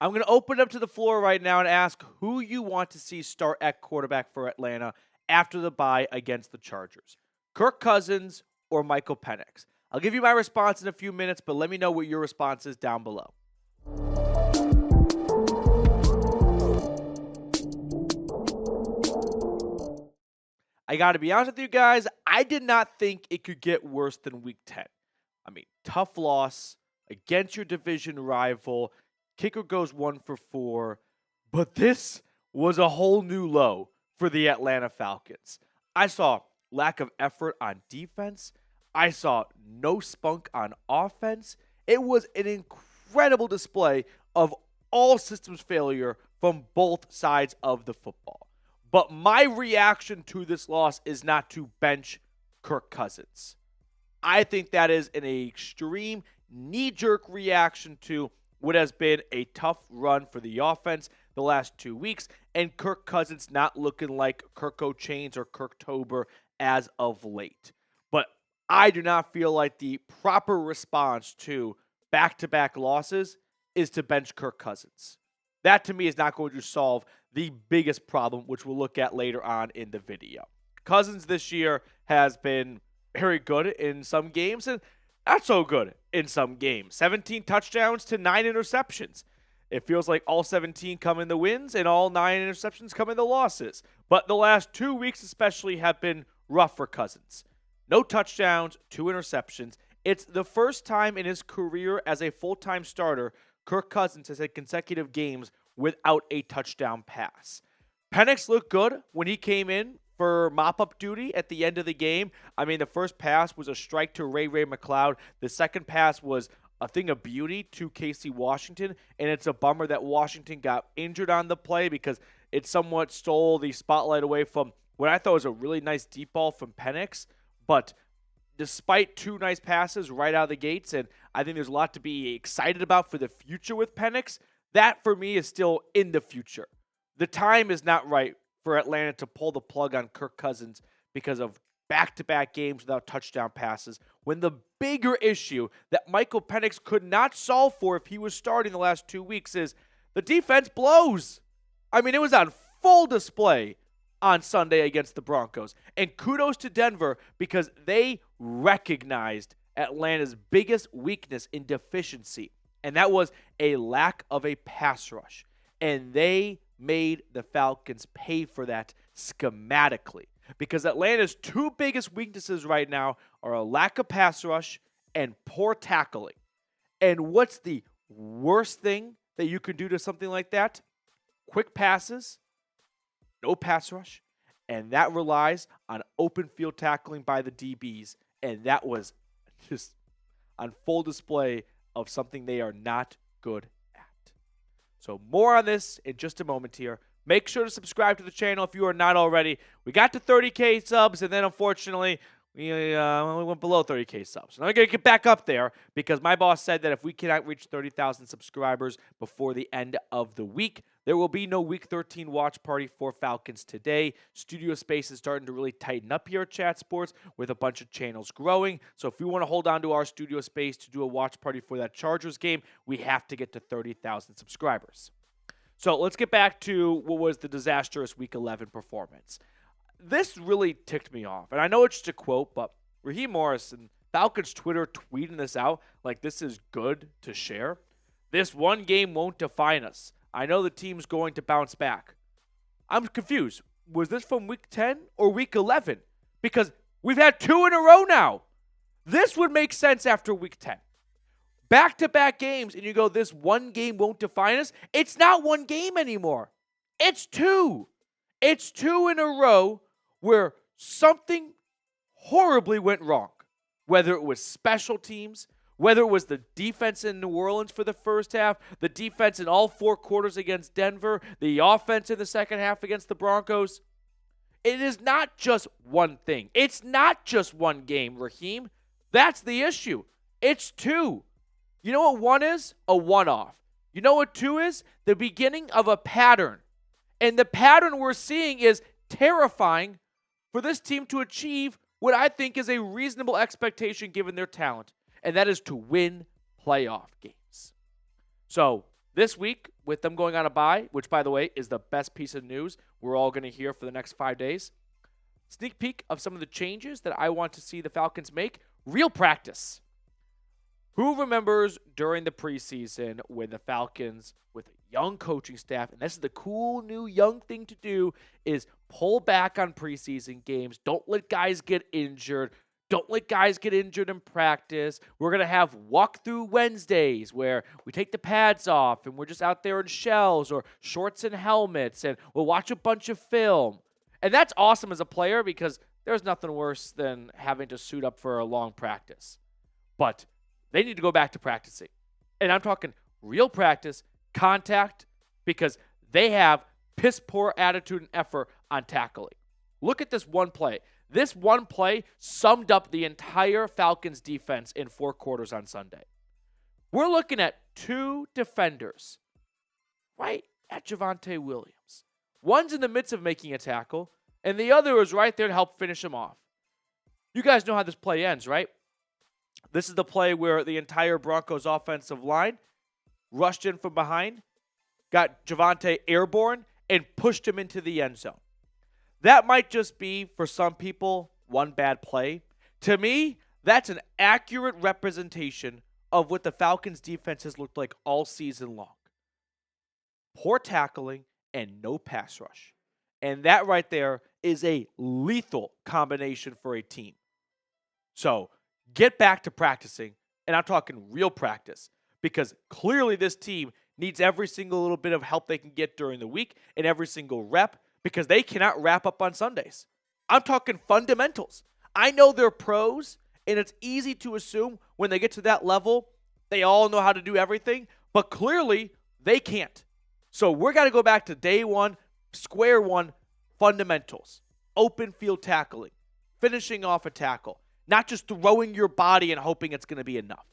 I'm going to open up to the floor right now and ask who you want to see start at quarterback for Atlanta after the bye against the Chargers. Kirk Cousins or Michael Penix? I'll give you my response in a few minutes, but let me know what your response is down below. I got to be honest with you guys, I did not think it could get worse than Week 10. I mean, tough loss against your division rival. Kicker goes 1 for 4. But this was a whole new low for the Atlanta Falcons. I saw lack of effort on defense. I saw no spunk on offense. It was an incredible display of all systems failure from both sides of the football. But my reaction to this loss is not to bench Kirk Cousins. I think that is an extreme knee-jerk reaction to what has been a tough run for the offense the last 2 weeks, and Kirk Cousins not looking like Kirko Chains or Kirktober as of late. But I do not feel like the proper response to back-to-back losses is to bench Kirk Cousins. That, to me, is not going to solve the biggest problem, which we'll look at later on in the video. Cousins this year has been very good in some games and not so good in some games. 17 touchdowns to 9 interceptions. It feels like all 17 come in the wins and all 9 interceptions come in the losses. But the last 2 weeks especially have been rough for Cousins. No touchdowns, 2 interceptions. It's the first time in his career as a full-time starter Kirk Cousins has had consecutive games without a touchdown pass. Penix looked good when he came in for mop-up duty at the end of the game. I mean, the first pass was a strike to Ray McLeod. The second pass was a thing of beauty to Casey Washington, and it's a bummer that Washington got injured on the play because it somewhat stole the spotlight away from what I thought was a really nice deep ball from Penix. But despite 2 nice passes right out of the gates, and I think there's a lot to be excited about for the future with Penix, that for me is still in the future. The time is not right for Atlanta to pull the plug on Kirk Cousins because of back-to-back games without touchdown passes, when the bigger issue that Michael Penix could not solve for if he was starting the last 2 weeks is the defense blows. I mean, it was on full display on Sunday against the Broncos. And kudos to Denver because they recognized Atlanta's biggest weakness in deficiency, and that was a lack of a pass rush. And they made the Falcons pay for that schematically because Atlanta's 2 biggest weaknesses right now are a lack of pass rush and poor tackling. And what's the worst thing that you can do to something like that? Quick passes, no pass rush, and that relies on open field tackling by the DBs, and that was just on full display of something they are not good at. So more on this in just a moment here. Make sure to subscribe to the channel if you are not already. We got to 30K subs, and then unfortunately, we went below 30K subs. And I'm going to get back up there because my boss said that if we cannot reach 30,000 subscribers before the end of the week, there will be no Week 13 watch party for Falcons today. Studio space is starting to really tighten up here at Chat Sports with a bunch of channels growing. So if we want to hold on to our studio space to do a watch party for that Chargers game, we have to get to 30,000 subscribers. So let's get back to what was the disastrous Week 11 performance. This really ticked me off. And I know it's just a quote, but Raheem Morris and Falcons Twitter tweeting this out like this is good to share. This one game won't define us. I know the team's going to bounce back. I'm confused. Was this from Week 10 or Week 11? Because we've had 2 in a row now. This would make sense after Week 10. Back-to-back games, and you go, this one game won't define us. It's not one game anymore. It's 2. It's 2 in a row where something horribly went wrong. Whether it was special teams, whether it was the defense in New Orleans for the first half, the defense in all 4 quarters against Denver, the offense in the second half against the Broncos. It is not just one thing. It's not just one game, Raheem. That's the issue. It's 2. You know what 1 is? A one-off. You know what 2 is? The beginning of a pattern. And the pattern we're seeing is terrifying for this team to achieve what I think is a reasonable expectation given their talent, and that is to win playoff games. So This week, with them going on a bye, which, by the way, is the best piece of news we're all going to hear for the next 5 days, sneak peek of some of the changes that I want to see the Falcons make. Real practice. Who remembers during the preseason when the Falcons, with a young coaching staff, and this is the cool new young thing to do, is pull back on preseason games. Don't let guys get injured. Don't let guys get injured in practice. We're going to have walkthrough Wednesdays where we take the pads off and we're just out there in shells or shorts and helmets, and we'll watch a bunch of film. And that's awesome as a player because there's nothing worse than having to suit up for a long practice. But they need to go back to practicing. And I'm talking real practice, contact, because they have piss poor attitude and effort on tackling. Look at this one play. This one play summed up the entire Falcons defense in 4 quarters on Sunday. We're looking at 2 defenders right at Javonte Williams. One's in the midst of making a tackle, and the other is right there to help finish him off. You guys know how this play ends, right? This is the play where the entire Broncos offensive line rushed in from behind, got Javonte airborne, and pushed him into the end zone. That might just be, for some people, one bad play. To me, that's an accurate representation of what the Falcons' defense has looked like all season long. Poor tackling and no pass rush. And that right there is a lethal combination for a team. So, get back to practicing, and I'm talking real practice, because clearly this team needs every single little bit of help they can get during the week and every single rep, because they cannot wrap up on Sundays. I'm talking fundamentals. I know they're pros, and it's easy to assume when they get to that level, they all know how to do everything, but clearly they can't. So we're got to go back to day one, square one, fundamentals. Open field tackling, finishing off a tackle, not just throwing your body and hoping it's going to be enough.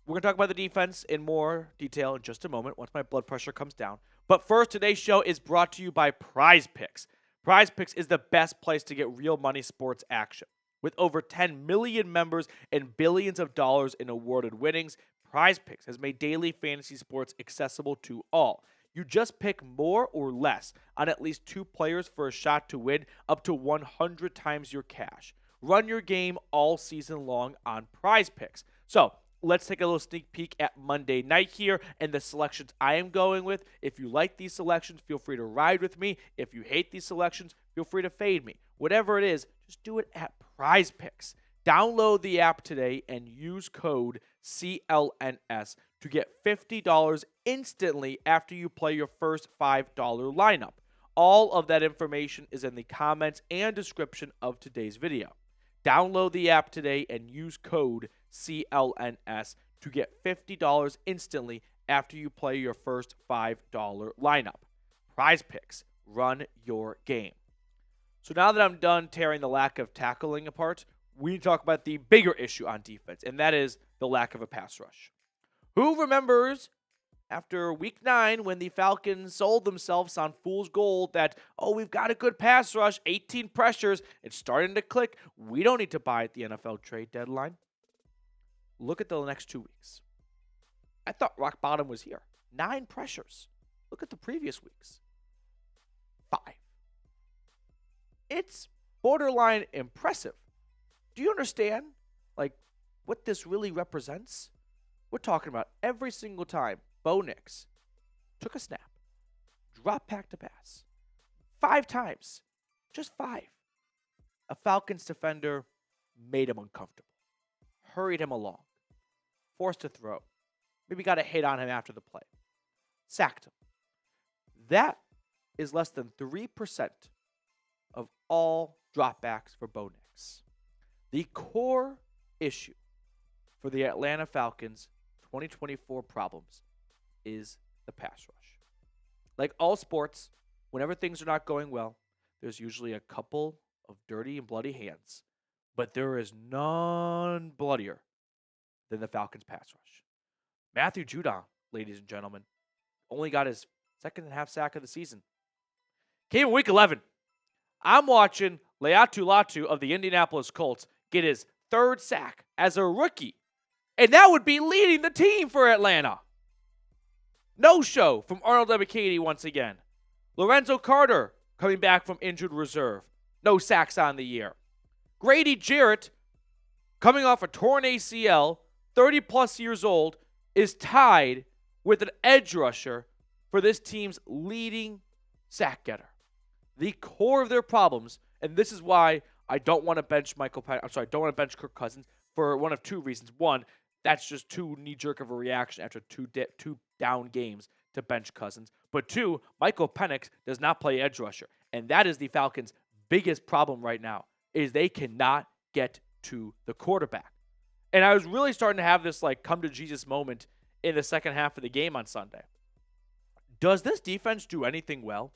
We're going to talk about the defense in more detail in just a moment once my blood pressure comes down. But first, today's show is brought to you by Prize Picks. Prize Picks is the best place to get real money sports action. With over 10 million members and billions of dollars in awarded winnings, Prize Picks has made daily fantasy sports accessible to all. You just pick more or less on at least 2 players for a shot to win up to 100 times your cash. Run your game all season long on Prize Picks. So, let's take a little sneak peek at Monday night here and the selections I am going with. If you like these selections, feel free to ride with me. If you hate these selections, feel free to fade me. Whatever it is, just do it at Prize Picks. Download the app today and use code CLNS to get $50 instantly after you play your first $5 lineup. All of that information is in the comments and description of today's video. Download the app today and use code CLNS to get $50 instantly after you play your first $5 lineup. Prize Picks. Run your game. So now that I'm done tearing the lack of tackling apart, we need to talk about the bigger issue on defense, and that is the lack of a pass rush. Who remembers after week 9 when the Falcons sold themselves on fool's gold that, oh, we've got a good pass rush, 18 pressures, it's starting to click. We don't need to buy at the NFL trade deadline. Look at the next 2 weeks. I thought rock bottom was here. 9 pressures. Look at the previous weeks. 5. It's borderline impressive. Do you understand, what this really represents? We're talking about every single time Bo Nix took a snap, dropped back to pass. 5 times. Just 5. A Falcons defender made him uncomfortable. Hurried him along. Forced to throw. Maybe got a hit on him after the play. Sacked him. That is less than 3% of all dropbacks for Bo Nix. The core issue for the Atlanta Falcons 2024 problems is the pass rush. Like all sports, whenever things are not going well, there's usually a couple of dirty and bloody hands, but there is none bloodier than the Falcons pass rush. Matthew Judon, ladies and gentlemen, only got his second and a half sack of the season. Came in week 11. I'm watching Leatu Latu of the Indianapolis Colts get his 3rd sack as a rookie. And that would be leading the team for Atlanta. No show from Arnold Ebiketie once again. Lorenzo Carter coming back from injured reserve. No sacks on the year. Grady Jarrett, coming off a torn ACL, 30-plus years old, is tied with an edge rusher for this team's leading sack getter. The core of their problems, and this is why I don't want to bench I don't want to bench Kirk Cousins for one of two reasons. One, that's just too knee-jerk of a reaction after two down games to bench Cousins. But two, Michael Penix does not play edge rusher, and that is the Falcons' biggest problem right now, is they cannot get to the quarterback. And I was really starting to have this come to Jesus moment in the second half of the game on Sunday. Does this defense do anything well?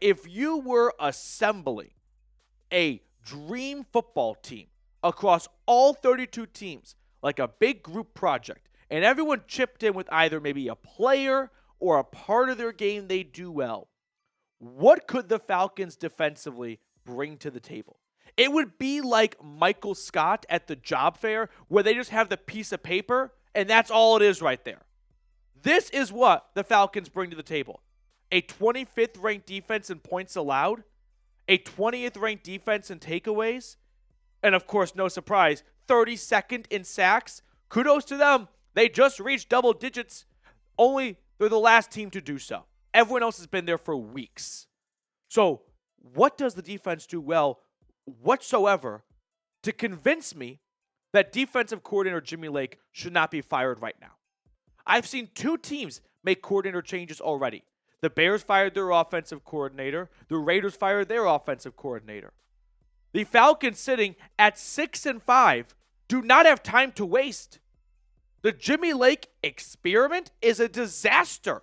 If you were assembling a dream football team across all 32 teams, like a big group project, and everyone chipped in with either maybe a player or a part of their game they do well, what could the Falcons defensively bring to the table? It would be like Michael Scott at the job fair, where they just have the piece of paper, and that's all it is right there. This is what the Falcons bring to the table. A 25th ranked defense in points allowed, a 20th ranked defense in takeaways, and of course, no surprise, 32nd in sacks. Kudos to them. They just reached double digits. Only they're the last team to do so. Everyone else has been there for weeks. So what does the defense do well whatsoever to convince me that defensive coordinator Jimmy Lake should not be fired right now? I've seen two teams make coordinator changes already. The Bears fired their offensive coordinator. The Raiders fired their offensive coordinator. The Falcons, sitting at 6-5, do not have time to waste. The Jimmy Lake experiment is a disaster.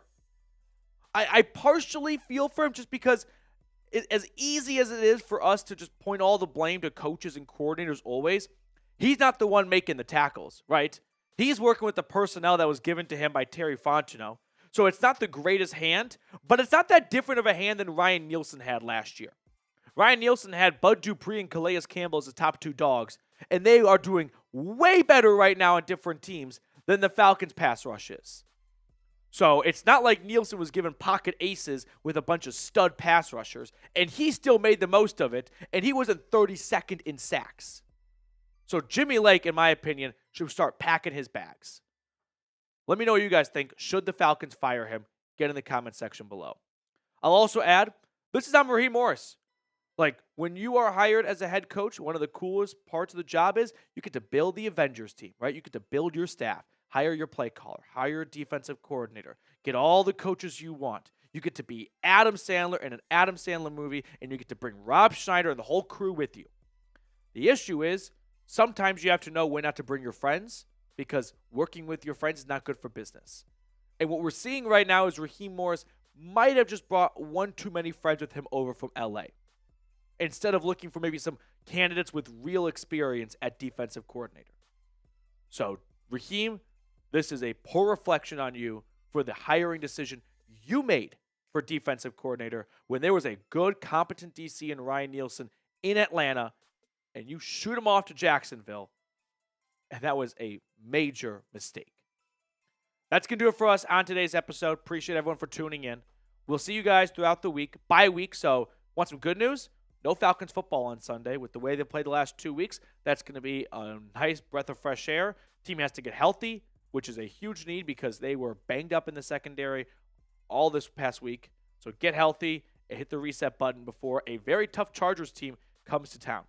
I partially feel for him just because as easy as it is for us to just point all the blame to coaches and coordinators always, he's not the one making the tackles, right? He's working with the personnel that was given to him by Terry Fontenot. So it's not the greatest hand, but it's not that different of a hand than Ryan Nielsen had last year. Ryan Nielsen had Bud Dupree and Calais Campbell as the top two dogs, and they are doing way better right now on different teams than the Falcons' pass rush is. So it's not like Nielsen was given pocket aces with a bunch of stud pass rushers, and he still made the most of it, and he wasn't 32nd in sacks. So Jimmy Lake, in my opinion, should start packing his bags. Let me know what you guys think. Should the Falcons fire him? Get in the comment section below. I'll also add, this is on Raheem Morris. When you are hired as a head coach, one of the coolest parts of the job is you get to build the Avengers team, right? You get to build your staff, hire your play caller, hire a defensive coordinator, get all the coaches you want. You get to be Adam Sandler in an Adam Sandler movie, and you get to bring Rob Schneider and the whole crew with you. The issue is, sometimes you have to know when not to bring your friends, because working with your friends is not good for business. And what we're seeing right now is Raheem Morris might have just brought one too many friends with him over from LA, instead of looking for maybe some candidates with real experience at defensive coordinator. So, Raheem, this is a poor reflection on you for the hiring decision you made for defensive coordinator when there was a good, competent DC in Ryan Nielsen in Atlanta, and you shoot him off to Jacksonville, and that was a major mistake. That's going to do it for us on today's episode. Appreciate everyone for tuning in. We'll see you guys throughout the week, bye week. So, want some good news? No Falcons football on Sunday. With the way they played the last 2 weeks, that's going to be a nice breath of fresh air. Team has to get healthy, which is a huge need because they were banged up in the secondary all this past week. So get healthy and hit the reset button before a very tough Chargers team comes to town.